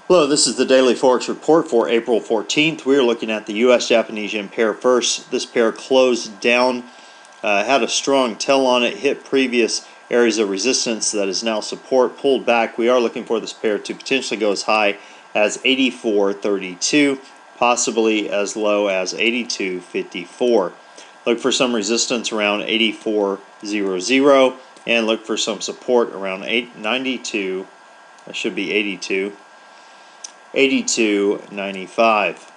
Hello, this is the Daily Forex Report for April 14th. We are looking at the US-Japanese yen pair first. This pair closed down, had a strong tell on it, hit previous areas of resistance that is now support, pulled back. We are looking for this pair to potentially go as high as 84.32, possibly as low as 82.54. Look for some resistance around 84.00 and look for some support around 892. That should be 82.95.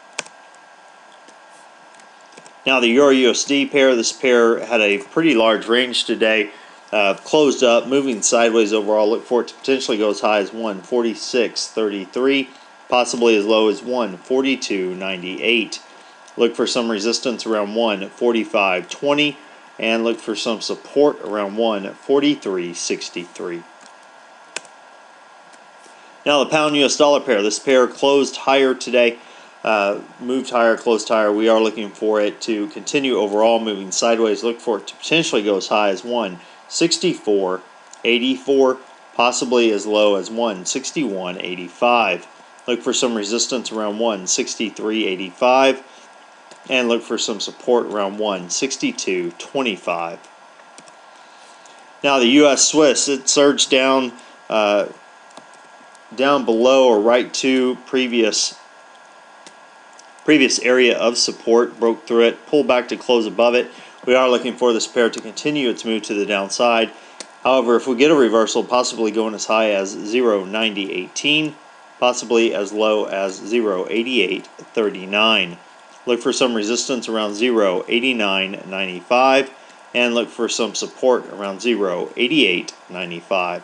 Now the EURUSD pair, this pair had a pretty large range today, closed up, moving sideways overall. Look for it to potentially go as high as 146.33, possibly as low as 142.98. Look for some resistance around 145.20 and look for some support around 143.63. Now the pound US dollar pair, this pair closed higher today, moved higher, closed higher. We are looking for it to continue overall moving sideways. Look for it to potentially go as high as 164.84, possibly as low as 161.85. Look for some resistance around 163.85 and look for some support around 162.25. Now the US Swiss, it surged down below or right to previous area of support, broke through it, pulled back to close above it. We are looking for this pair to continue its move to the downside. However, if we get a reversal, possibly going as high as 0.9018, possibly as low as 0.8839. Look for some resistance around 0.8995 and look for some support around 0.8895.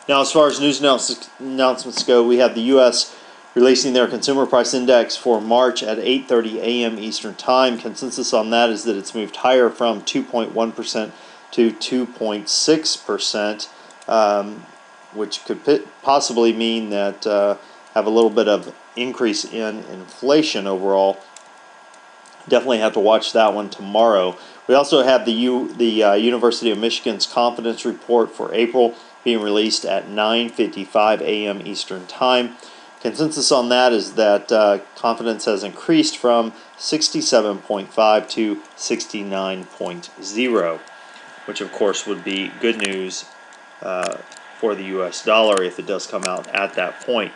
Now, as far as news announcements go, we have the U.S. releasing their consumer price index for March at 8:30 a.m. Eastern Time. Consensus on that is that it's moved higher from 2.1% to 2.6%, which could possibly mean that have a little bit of increase in inflation overall. Definitely have to watch that one tomorrow. We also have the University of Michigan's confidence report for April being released at 9:55 a.m. Eastern Time. Consensus on that is that confidence has increased from 67.5 to 69.0, which of course would be good news for the US dollar if it does come out at that point.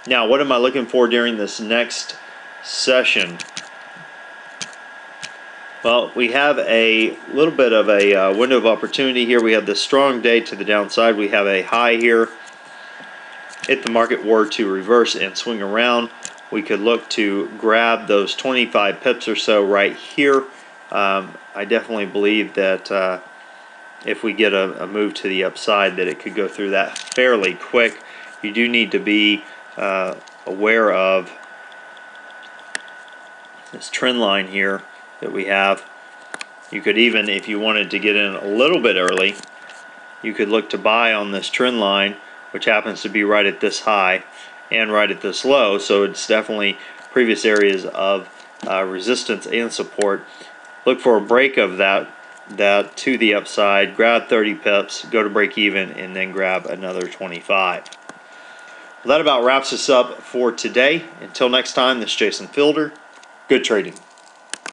Now, what am I looking for during this next session? Well, we have a little bit of a window of opportunity here. We have this strong day to the downside. We have a high here. If the market were to reverse and swing around, we could look to grab those 25 pips or so right here. I definitely believe that if we get a move to the upside, that it could go through that fairly quick. You do need to be aware of this trend line here that we have. You could even, if you wanted to get in a little bit early, you could look to buy on this trend line, which happens to be right at this high and right at this low. So it's definitely previous areas of resistance and support. Look for a break of that to the upside, grab 30 pips, go to break even, and then grab another 25. Well, that about wraps us up for today. Until next time, this is Jason Fielder. Good trading.